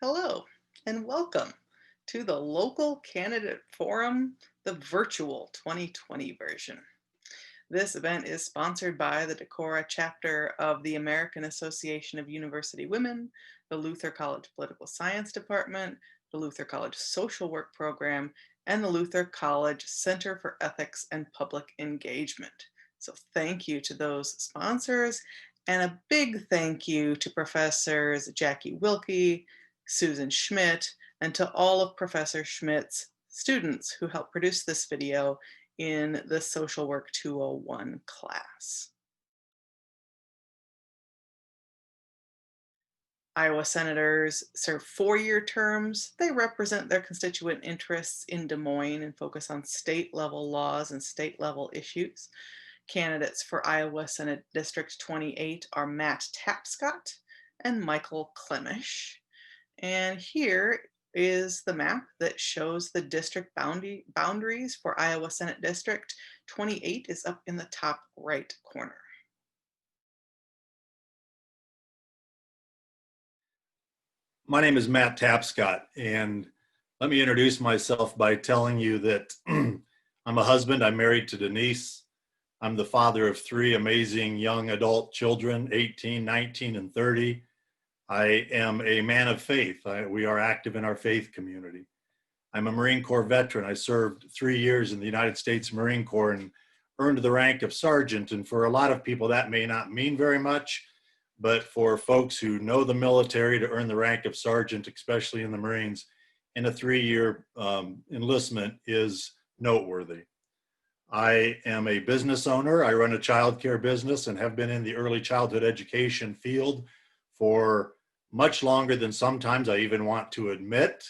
Hello and welcome to the Local Candidate Forum, the virtual 2020 version. This event is sponsored by the Decorah chapter of the American Association of University Women, the Luther College Political Science Department, the Luther College Social Work Program, and the Luther College Center for Ethics and Public Engagement. So thank you to those sponsors, and a big thank you to Professors Jackie Wilkie, Susan Schmidt, and to all of Professor Schmidt's students who helped produce this video in the Social Work 201 class. Iowa senators serve 4-year terms. They represent their constituent interests in Des Moines and focus on state level laws and state level issues. Candidates for Iowa Senate District 28 are Matt Tapscott and Michael Klemisch. And here is the map that shows the district boundaries for Iowa Senate District 28 is up in the top right corner. My name is Matt Tapscott, and let me introduce myself by telling you that I'm a husband. I'm married to Denise. I'm the father of 3 amazing young adult children, 18, 19, and 30. I am a man of faith. We are active in our faith community. I'm a Marine Corps veteran. I served 3 years in the United States Marine Corps and earned the rank of sergeant. And for a lot of people, that may not mean very much. But for folks who know the military, to earn the rank of sergeant, especially in the Marines, in a 3-year enlistment is noteworthy. I am a business owner. I run a childcare business and have been in the early childhood education field for much longer than sometimes I even want to admit.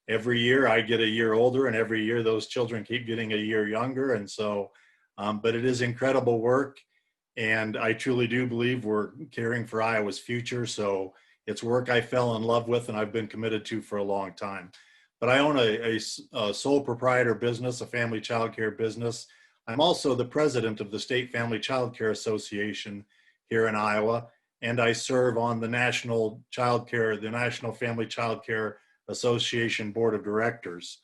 Every year I get a year older, and every year those children keep getting a year younger. And so, but it is incredible work. And I truly do believe we're caring for Iowa's future. So it's work I fell in love with and I've been committed to for a long time. But I own a sole proprietor business, a family childcare business. I'm also the president of the State Family Childcare Association here in Iowa, and I serve on the National Family Childcare Association Board of Directors.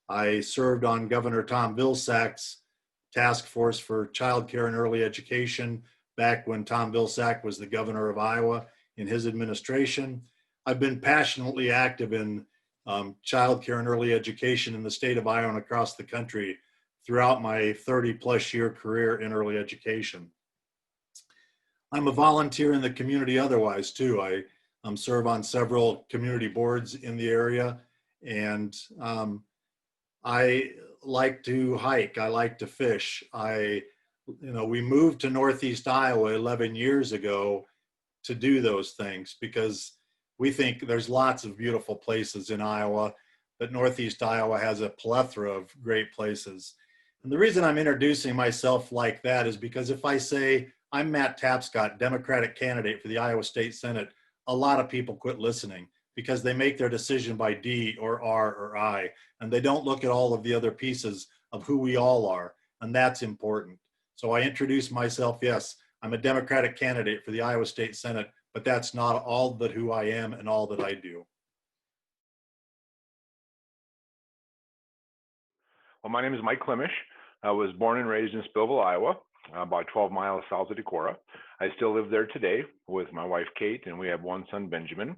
I served on Governor Tom Vilsack's task force for childcare and early education back when Tom Vilsack was the governor of Iowa in his administration. I've been passionately active in childcare and early education in the state of Iowa and across the country throughout my 30-plus year career in early education. I'm a volunteer in the community otherwise too. I serve on several community boards in the area, and I like to hike. I like to fish. We moved to Northeast Iowa 11 years ago to do those things because we think there's lots of beautiful places in Iowa, but Northeast Iowa has a plethora of great places. And the reason I'm introducing myself like that is because if I say I'm Matt Tapscott, Democratic candidate for the Iowa State Senate, a lot of people quit listening because they make their decision by D or R or I, and they don't look at all of the other pieces of who we all are, and that's important. So I introduce myself, yes, I'm a Democratic candidate for the Iowa State Senate, but that's not all but who I am and all that I do. Well, my name is Mike Klemisch. I was born and raised in Spillville, Iowa, about 12 miles south of Decorah. I still live there today with my wife, Kate, and we have one son, Benjamin.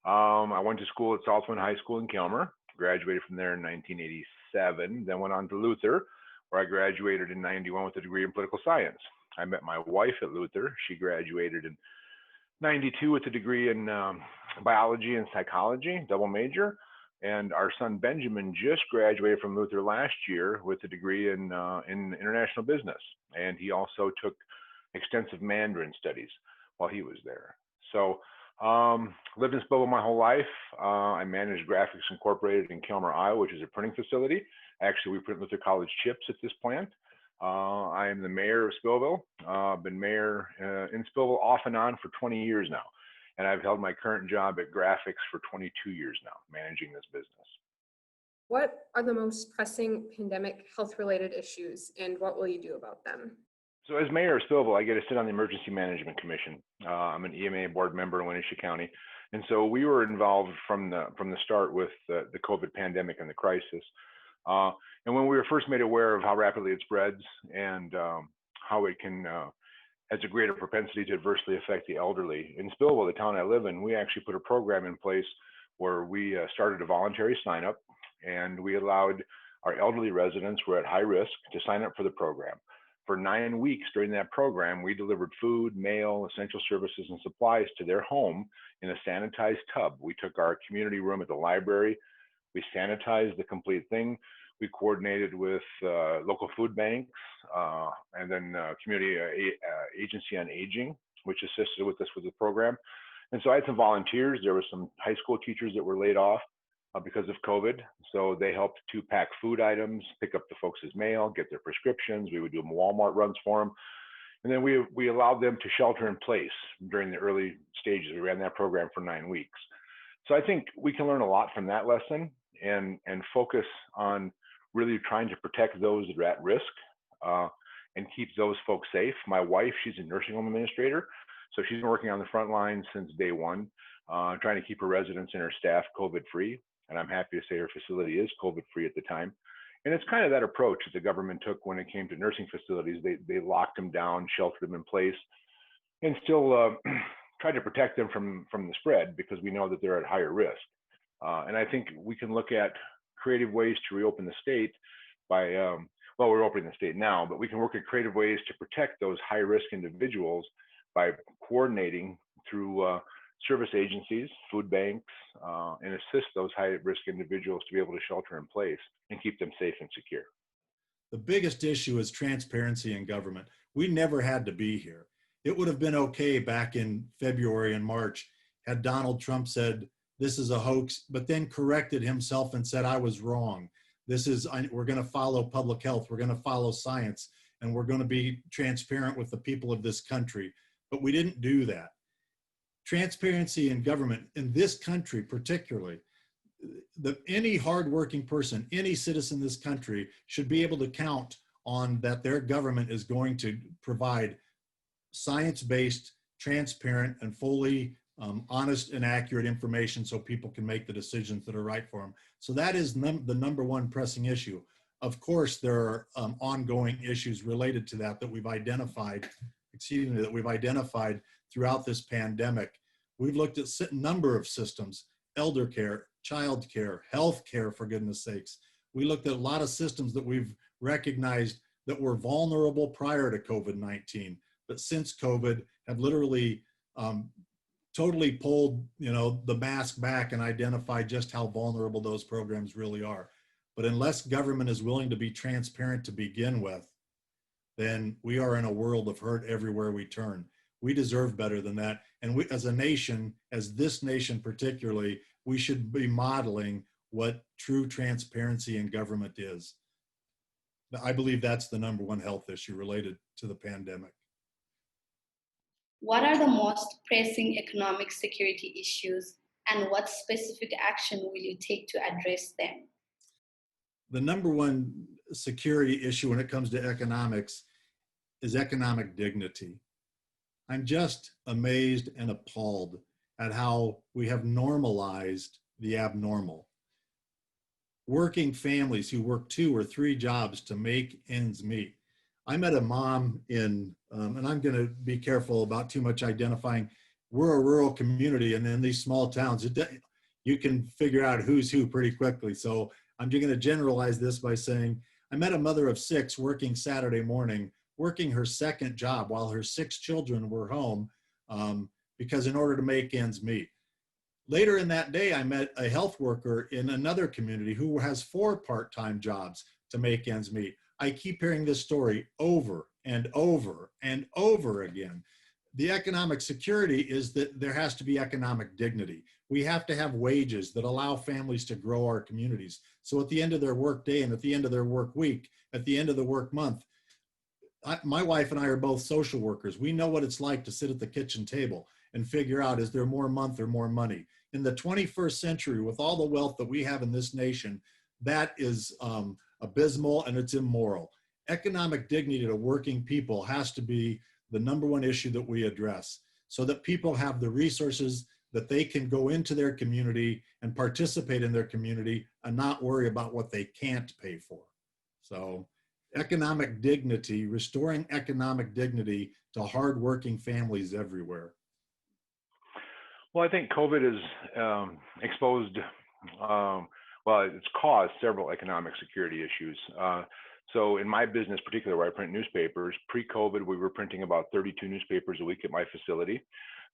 I went to school at Southwind High School in Kelmer, graduated from there in 1987, then went on to Luther, where I graduated in 91 with a degree in political science. I met my wife at Luther. She graduated in 92 with a degree in biology and psychology, double major. And our son Benjamin just graduated from Luther last year with a degree in international business. And he also took extensive Mandarin studies while he was there. So lived in Spillville my whole life. I managed Graphics Incorporated in Kelmer, Iowa, which is a printing facility. Actually, we print Luther College chips at this plant. I am the mayor of Spillville. I've been mayor in Spillville off and on for 20 years now. And I've held my current job at Graphics for 22 years now, managing this business. What are the most pressing pandemic health-related issues, and what will you do about them? So as mayor of Stouffville, I get to sit on the Emergency Management Commission. I'm an EMA board member in Wenatchee County. And so we were involved from the start with the COVID pandemic and the crisis. And when we were first made aware of how rapidly it spreads and how it can has a greater propensity to adversely affect the elderly. In Stouffville, the town I live in, we actually put a program in place where we started a voluntary sign up, and we allowed our elderly residents who were at high risk to sign up for the program. For 9 weeks during that program, we delivered food, mail, essential services, and supplies to their home in a sanitized tub. We took our community room at the library, we sanitized the complete thing. We coordinated with local food banks and then Community Agency on Aging, which assisted with us with the program. And so I had some volunteers. There were some high school teachers that were laid off because of COVID. So they helped to pack food items, pick up the folks' mail, get their prescriptions. We would do Walmart runs for them. And then we allowed them to shelter in place during the early stages. We ran that program for 9 weeks. So I think we can learn a lot from that lesson and focus on really trying to protect those that are at risk and keep those folks safe. My wife, she's a nursing home administrator. So she's been working on the front line since day one, trying to keep her residents and her staff COVID-free. And I'm happy to say her facility is COVID-free at the time. And it's kind of that approach that the government took when it came to nursing facilities. They locked them down, sheltered them in place, and still tried to protect them from the spread because we know that they're at higher risk. And I think we can look at creative ways to reopen the state by, well, we're opening the state now, but we can work at creative ways to protect those high-risk individuals by coordinating through service agencies, food banks, and assist those high-risk individuals to be able to shelter in place and keep them safe and secure. The biggest issue is transparency in government. We never had to be here. It would have been okay back in February and March had Donald Trump said, this is a hoax, but then corrected himself and said, I was wrong. We're going to follow public health. We're going to follow science, and we're going to be transparent with the people of this country. But we didn't do that. Transparency in government in this country, particularly, any hardworking person, any citizen in this country should be able to count on that their government is going to provide science-based, transparent, and fully honest and accurate information so people can make the decisions that are right for them. So that is the number one pressing issue. Of course, there are ongoing issues related to that we've identified, throughout this pandemic. We've looked at a number of systems: elder care, child care, health care, for goodness sakes. We looked at a lot of systems that we've recognized that were vulnerable prior to COVID-19, but since COVID have literally totally pulled, the mask back and identified just how vulnerable those programs really are. But unless government is willing to be transparent to begin with, then we are in a world of hurt everywhere we turn. We deserve better than that. And we, as a nation, as this nation particularly, we should be modeling what true transparency in government is. I believe that's the number one health issue related to the pandemic. What are the most pressing economic security issues, and what specific action will you take to address them? The number one security issue when it comes to economics is economic dignity. I'm just amazed and appalled at how we have normalized the abnormal. Working families who work 2 or 3 jobs to make ends meet. I met a mom in, and I'm going to be careful about too much identifying. We're a rural community, and in these small towns, you can figure out who's who pretty quickly. So I'm going to generalize this by saying, I met a mother of 6 working Saturday morning, working her second job while her 6 children were home because in order to make ends meet. Later in that day, I met a health worker in another community who has 4 part-time jobs to make ends meet. I keep hearing this story over and over and over again. The economic security is that there has to be economic dignity. We have to have wages that allow families to grow our communities. So at the end of their work day and at the end of their work week, at the end of the work month, my wife and I are both social workers. We know what it's like to sit at the kitchen table and figure out, is there more month or more money? In the 21st century, with all the wealth that we have in this nation, that is abysmal and it's immoral. economic dignity to working people has to be the number one issue that we address, so that people have the resources that they can go into their community and participate in their community and not worry about what they can't pay for. So economic dignity, restoring economic dignity to hardworking families everywhere. Well, I think COVID has exposed, well, it's caused several economic security issues. So in my business, particularly where I print newspapers, pre-COVID, we were printing about 32 newspapers a week at my facility.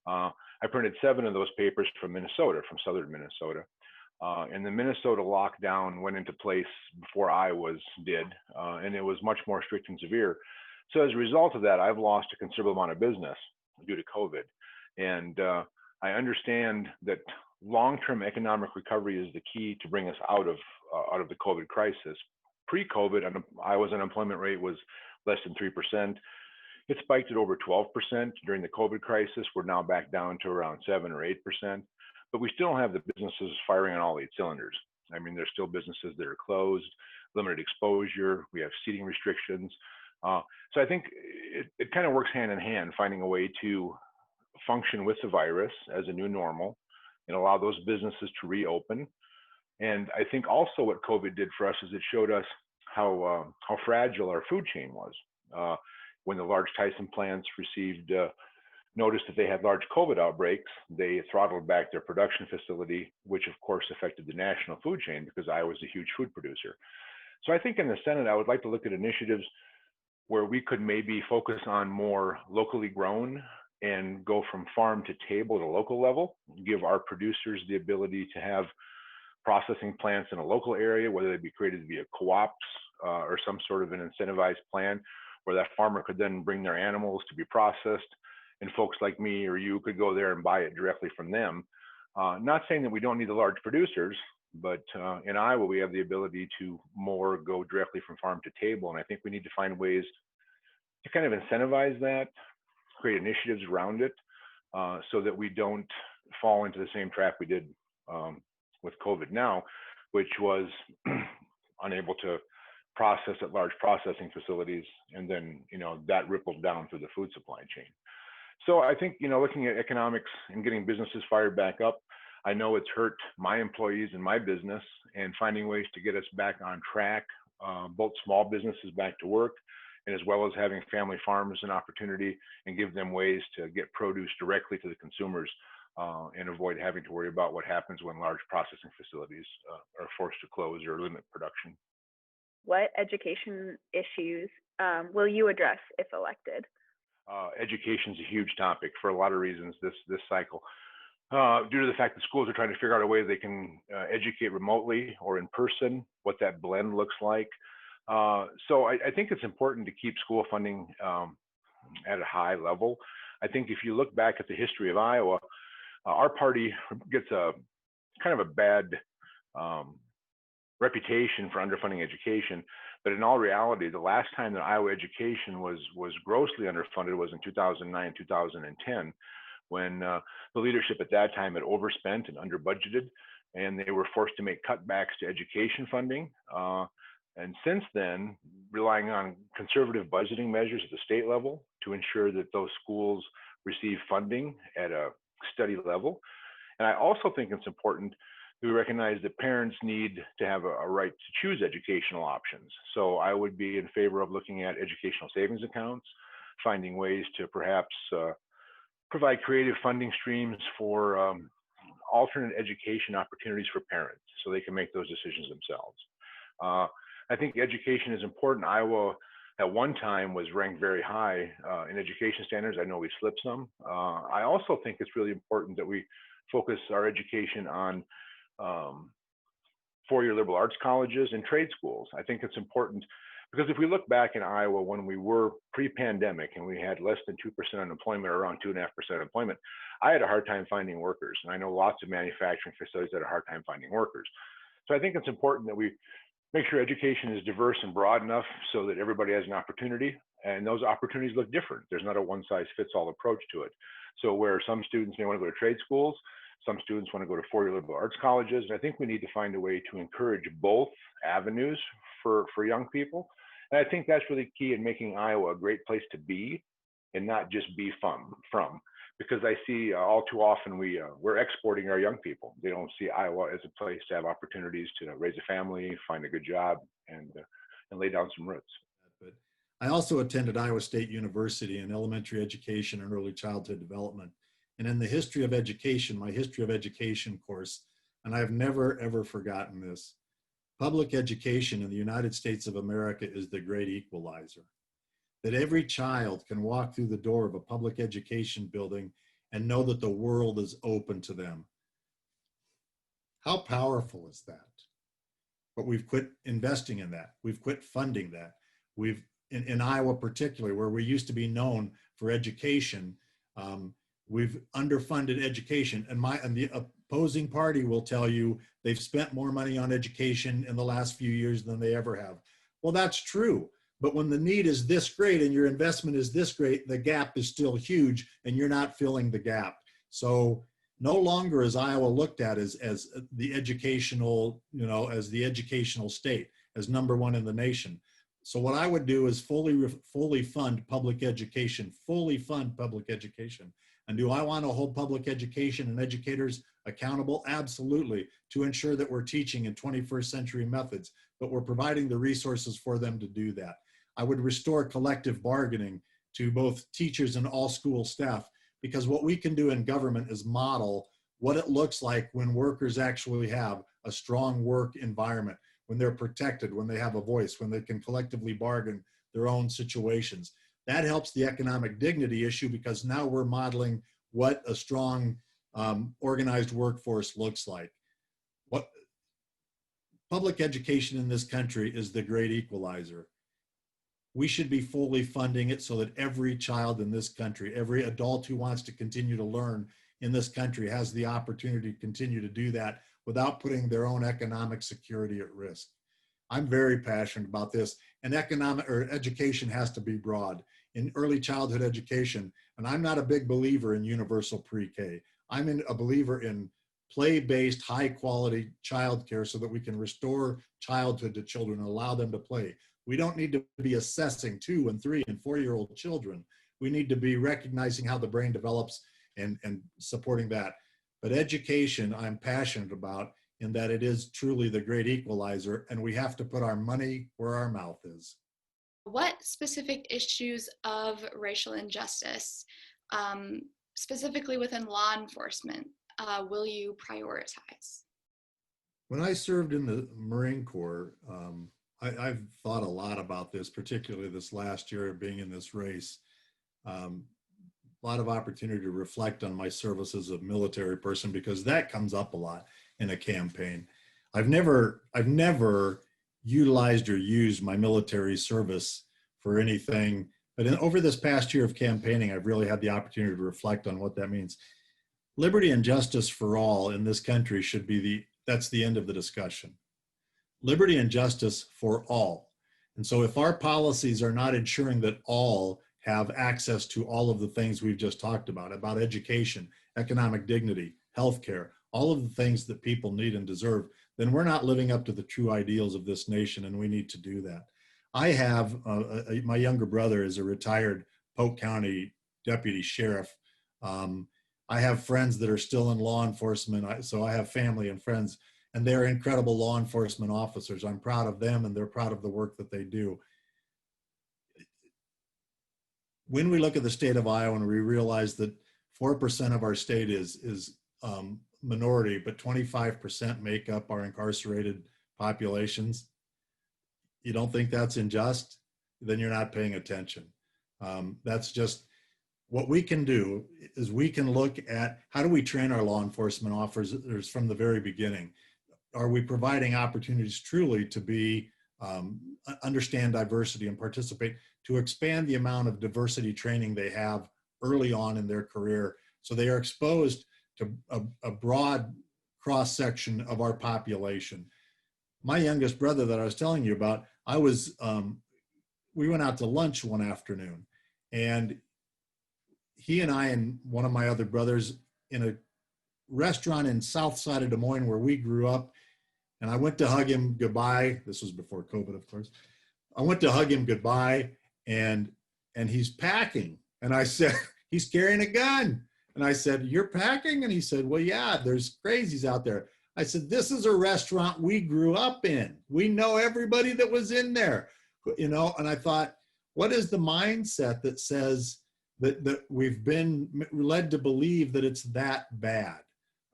I printed 7 of those papers from Minnesota, from southern Minnesota. And the Minnesota lockdown went into place before Iowa's did, and it was much more strict and severe. So as a result of that, I've lost a considerable amount of business due to COVID. And I understand that long-term economic recovery is the key to bring us out of the COVID crisis. Pre-COVID, Iowa's unemployment rate was less than 3%. It spiked at over 12% during the COVID crisis. We're now back down to around 7 or 8%, but we still don't have the businesses firing on all 8 cylinders. I mean, there's still businesses that are closed, limited exposure. We have seating restrictions. So I think it kind of works hand in hand, finding a way to function with the virus as a new normal and allow those businesses to reopen. And I think also what COVID did for us is it showed us how fragile our food chain was. When the large Tyson plants received notice that they had large COVID outbreaks, they throttled back their production facility, which of course affected the national food chain because Iowa is a huge food producer. So I think in the Senate, I would like to look at initiatives where we could maybe focus on more locally grown and go from farm to table at a local level, give our producers the ability to have processing plants in a local area, whether they be created via co-ops or some sort of an incentivized plan where that farmer could then bring their animals to be processed, and folks like me or you could go there and buy it directly from them. Not saying that we don't need the large producers, but in Iowa, we have the ability to more go directly from farm to table. And I think we need to find ways to kind of incentivize that, create initiatives around it, so that we don't fall into the same trap we did with COVID now, which was unable to process at large processing facilities, and then that rippled down through the food supply chain. So I think looking at economics and getting businesses fired back up, I know it's hurt my employees and my business, and finding ways to get us back on track, both small businesses back to work, and as well as having family farmers an opportunity and give them ways to get produce directly to the consumers, and avoid having to worry about what happens when large processing facilities are forced to close or limit production. What education issues will you address if elected? Education is a huge topic for a lot of reasons this cycle. Due to the fact that schools are trying to figure out a way they can educate remotely or in person, what that blend looks like. So I think it's important to keep school funding at a high level. I think if you look back at the history of Iowa, our party gets a kind of a bad reputation for underfunding education, but in all reality, the last time that Iowa education was grossly underfunded was in 2009, 2010, when the leadership at that time had overspent and underbudgeted, and they were forced to make cutbacks to education funding. And since then, relying on conservative budgeting measures at the state level to ensure that those schools receive funding at a steady level. And I also think it's important we recognize that parents need to have a right to choose educational options. So I would be in favor of looking at educational savings accounts, finding ways to perhaps provide creative funding streams for alternate education opportunities for parents so they can make those decisions themselves. I think education is important. Iowa at one time was ranked very high in education standards. I know we slipped some. I also think it's really important that we focus our education on four-year liberal arts colleges and trade schools. I think it's important because if we look back in Iowa when we were pre-pandemic and we had less than 2% unemployment or around 2.5% unemployment, I had a hard time finding workers. And I know lots of manufacturing facilities had a hard time finding workers. So I think it's important that we make sure education is diverse and broad enough so that everybody has an opportunity. And those opportunities look different. There's not a one-size-fits-all approach to it. So where some students may want to go to trade schools, some students want to go to four-year liberal arts colleges. And I think we need to find a way to encourage both avenues for young people. And I think that's really key in making Iowa a great place to be and not just be from. Because I see all too often we're exporting our young people. They don't see Iowa as a place to have opportunities to raise a family, find a good job, and lay down some roots. But I also attended Iowa State University in elementary education and early childhood development. And in the history of education, my history of education course, and I've never, ever forgotten this, public education in the United States of America is the great equalizer. That every child can walk through the door of a public education building and know that the world is open to them. How powerful is that? But we've quit investing in that. We've quit funding that. We've, in Iowa particularly, where we used to be known for education, we've underfunded education. And the opposing party will tell you they've spent more money on education in the last few years than they ever have. Well, that's true. But when the need is this great and your investment is this great, the gap is still huge and you're not filling the gap. So no longer is Iowa looked at as the educational, as the educational state, as number one in the nation. So what I would do is fully fund public education, fully fund public education. And do I want to hold public education and educators accountable? Absolutely, to ensure that we're teaching in 21st century methods, but we're providing the resources for them to do that. I would restore collective bargaining to both teachers and all school staff, because what we can do in government is model what it looks like when workers actually have a strong work environment, when they're protected, when they have a voice, when they can collectively bargain their own situations. That helps the economic dignity issue, because now we're modeling what a strong organized workforce looks like. What public education in this country is the great equalizer. We should be fully funding it so that every child in this country, every adult who wants to continue to learn in this country has the opportunity to continue to do that without putting their own economic security at risk. I'm very passionate about this, and education has to be broad. In early childhood education, and I'm not a big believer in universal pre-K. I'm a believer in play-based, high-quality childcare so that we can restore childhood to children and allow them to play. We don't need to be assessing 2 and 3 and 4-year-old children. We need to be recognizing how the brain develops and supporting that. But education, I'm passionate about, in that it is truly the great equalizer, and we have to put our money where our mouth is. What specific issues of racial injustice, specifically within law enforcement, will you prioritize? When I served in the Marine Corps, I've thought a lot about this, particularly this last year of being in this race. A lot of opportunity to reflect on my service as a military person, because that comes up a lot in a campaign. I've never utilized or used my military service for anything, but over this past year of campaigning, I've really had the opportunity to reflect on what that means. Liberty and justice for all in this country should be that's the end of the discussion. Liberty and justice for all. And so if our policies are not ensuring that all have access to all of the things we've just talked about education, economic dignity, healthcare, all of the things that people need and deserve, then we're not living up to the true ideals of this nation, and we need to do that. I have, my younger brother is a retired Polk County deputy sheriff. I have friends that are still in law enforcement, so I have family and friends, and they're incredible law enforcement officers. I'm proud of them, and they're proud of the work that they do. When we look at the state of Iowa and we realize that 4% of our state is minority, but 25% make up our incarcerated populations, you don't think that's unjust? Then you're not paying attention. That's just what we can do. Is we can look at how do we train our law enforcement officers from the very beginning. Are we providing opportunities truly to be understand diversity and participate, to expand the amount of diversity training they have early on in their career, so they are exposed to a broad cross section of our population. My youngest brother that I was telling you about, we went out to lunch one afternoon, and he and I and one of my other brothers in a restaurant in south side of Des Moines where we grew up, and I went to hug him goodbye. This was before COVID, of course. I went to hug him goodbye, and he's packing. And I said, he's carrying a gun. And I said, you're packing? And he said, well, yeah, there's crazies out there. I said, this is a restaurant we grew up in. We know everybody that was in there, you know? And I thought, what is the mindset that says that we've been led to believe that it's that bad?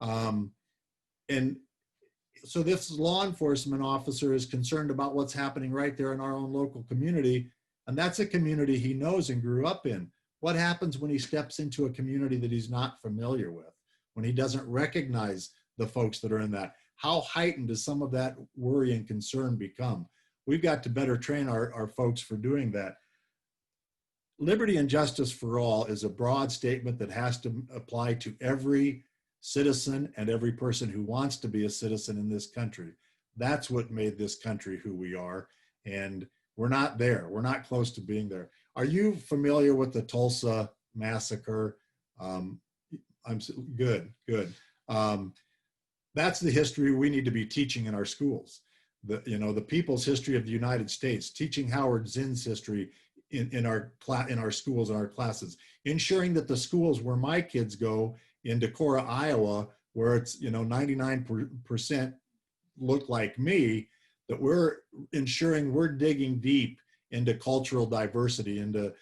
And so this law enforcement officer is concerned about what's happening right there in our own local community. And that's a community he knows and grew up in. What happens when he steps into a community that he's not familiar with, when he doesn't recognize the folks that are in that? How heightened does some of that worry and concern become? We've got to better train our folks for doing that. Liberty and justice for all is a broad statement that has to apply to every citizen and every person who wants to be a citizen in this country. That's what made this country who we are. And we're not there. We're not close to being there. Are you familiar with the Tulsa massacre? Good. That's the history we need to be teaching in our schools. The people's history of the United States, teaching Howard Zinn's history in our schools and our classes, ensuring that the schools where my kids go in Decorah, Iowa, where it's 99% look like me, that we're ensuring we're digging deep into cultural diversity, into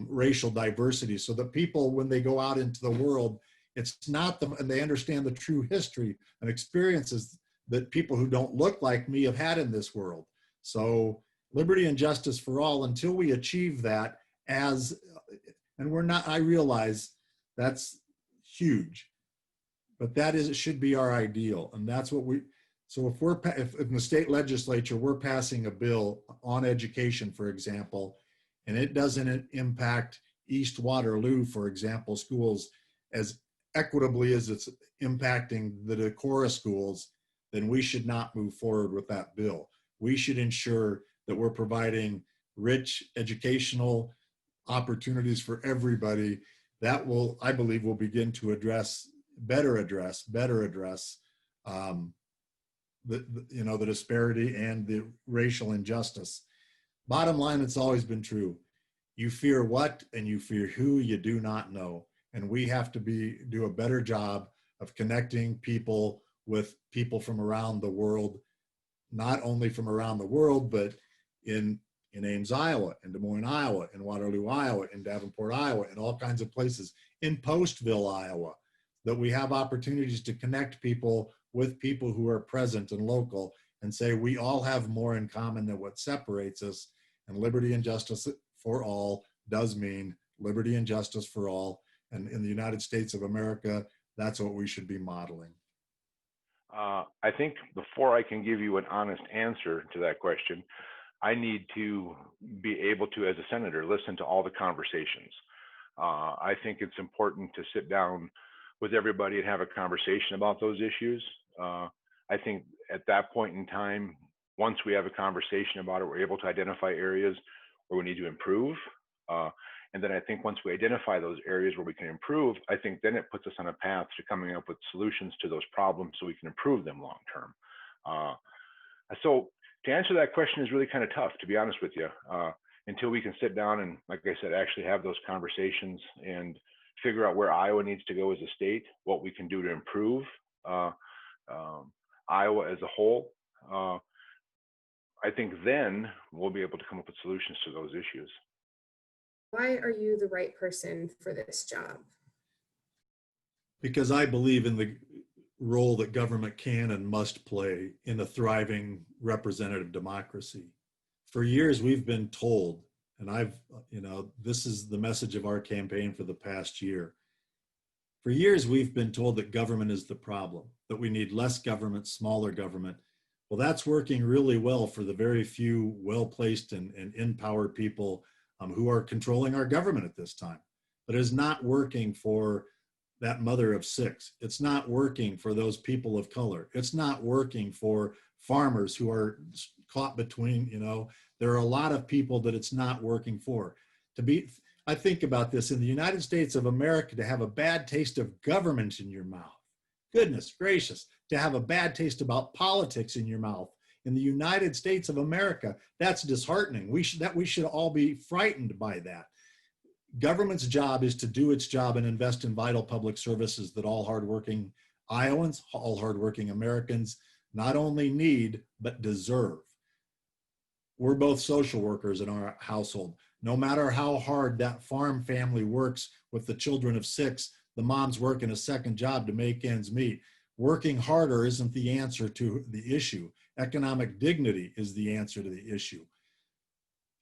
racial diversity, so that people, when they go out into the world, it's not them, and they understand the true history and experiences that people who don't look like me have had in this world. So liberty and justice for all, until we achieve that, and we're not, I realize that's huge, but it should be our ideal. And that's what so if in the state legislature, we're passing a bill on education, for example, and it doesn't impact East Waterloo, for example, schools as equitably as it's impacting the Decorah schools, then we should not move forward with that bill. We should ensure that we're providing rich educational opportunities for everybody. That will, I believe, will begin to better address the disparity and the racial injustice. Bottom line, it's always been true. You fear what and you fear who you do not know. And we have to do a better job of connecting people with people from around the world, not only from around the world, but in Ames, Iowa, in Des Moines, Iowa, in Waterloo, Iowa, in Davenport, Iowa, in all kinds of places, in Postville, Iowa, that we have opportunities to connect people with people who are present and local, and say we all have more in common than what separates us. And liberty and justice for all does mean liberty and justice for all. And in the United States of America, that's what we should be modeling. I think before I can give you an honest answer to that question, I need to be able to, as a senator, listen to all the conversations. I think it's important to sit down with everybody and have a conversation about those issues. I think at that point in time, once we have a conversation about it, we're able to identify areas where we need to improve. And then I think once we identify those areas where we can improve, I think then it puts us on a path to coming up with solutions to those problems so we can improve them long term. So to answer that question is really kind of tough, to be honest with you, until we can sit down and, like I said, actually have those conversations and figure out where Iowa needs to go as a state, what we can do to improve Iowa as a whole. I think then we'll be able to come up with solutions to those issues. Why are you the right person for this job? Because I believe in the role that government can and must play in a thriving representative democracy. For years, we've been told, and this is the message of our campaign for the past year. For years, we've been told that government is the problem, that we need less government, smaller government. Well, that's working really well for the very few well-placed and empowered people who are controlling our government at this time. But it is not working for that mother of six. It's not working for those people of color. It's not working for farmers who are caught between, there are a lot of people that it's not working for. I think about this, in the United States of America, to have a bad taste of government in your mouth, goodness gracious, to have a bad taste about politics in your mouth in the United States of America. That's disheartening. We should all be frightened by that. Government's job is to do its job and invest in vital public services that all hardworking Iowans, all hardworking Americans not only need, but deserve. We're both social workers in our household. No matter how hard that farm family works with the children of 6, the mom's working a second job to make ends meet. Working harder isn't the answer to the issue. Economic dignity is the answer to the issue.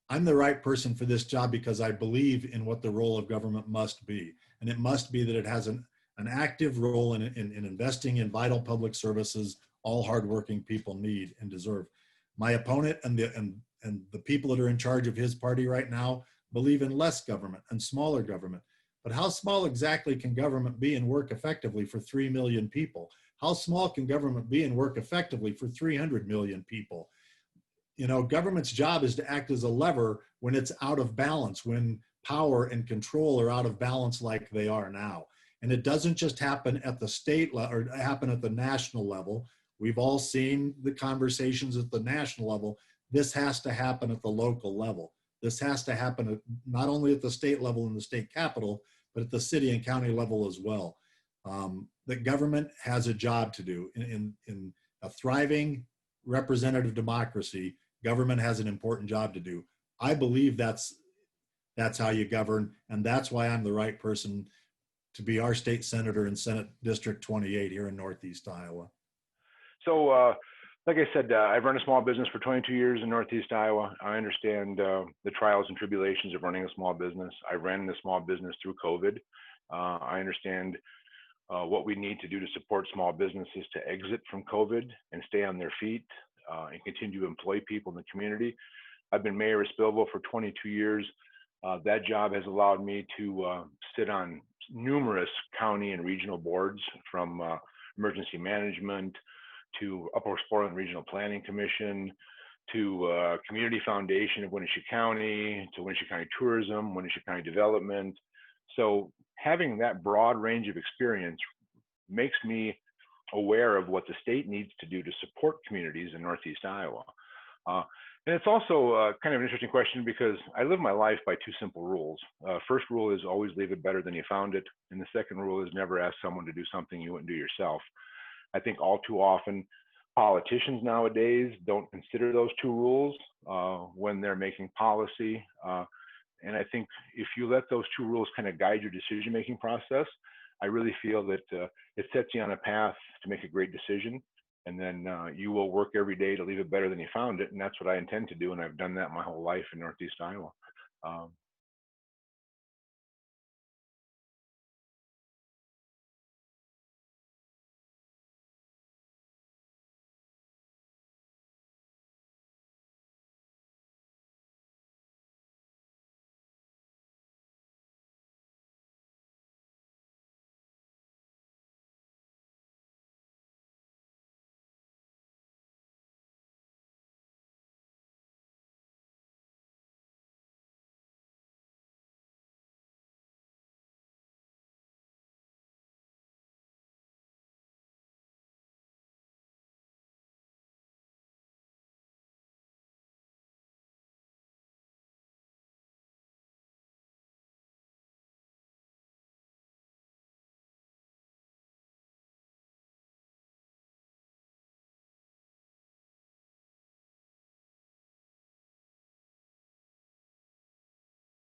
I'm the right person for this job because I believe in what the role of government must be. And it must be that it has an active role in investing in vital public services all hardworking people need and deserve. My opponent and the people that are in charge of his party right now believe in less government and smaller government. But how small exactly can government be and work effectively for 3 million people? How small can government be and work effectively for 300 million people? You know, government's job is to act as a lever when it's out of balance, when power and control are out of balance like they are now. And it doesn't just happen at the state level or happen at the national level. We've all seen the conversations at the national level. This has to happen at the local level. This has to happen at, not only at the state level in the state capital, but at the city and county level as well. The government has a job to do. In a thriving representative democracy, government has an important job to do. I believe that's how you govern, and that's why I'm the right person to be our state senator in Senate District 28 here in Northeast Iowa. So, like I said, I've run a small business for 22 years in Northeast Iowa. I understand the trials and tribulations of running a small business. I ran the small business through COVID. I understand what we need to do to support small businesses to exit from COVID and stay on their feet and continue to employ people in the community. I've been mayor of Spillville for 22 years. That job has allowed me to sit on numerous county and regional boards, from emergency management to Upper Portland Regional Planning Commission to Community Foundation of Wenatchee County to Wenatchee County Tourism, Wenatchee County Development. So having that broad range of experience makes me aware of what the state needs to do to support communities in Northeast Iowa. And it's also kind of an interesting question because I live my life by 2 simple rules. First rule is always leave it better than you found it. And the second rule is never ask someone to do something you wouldn't do yourself. I think all too often politicians nowadays don't consider those 2 rules when they're making policy. And I think if you let those 2 rules kind of guide your decision-making process, I really feel that it sets you on a path to make a great decision. And then you will work every day to leave it better than you found it. And that's what I intend to do. And I've done that my whole life in Northeast Iowa.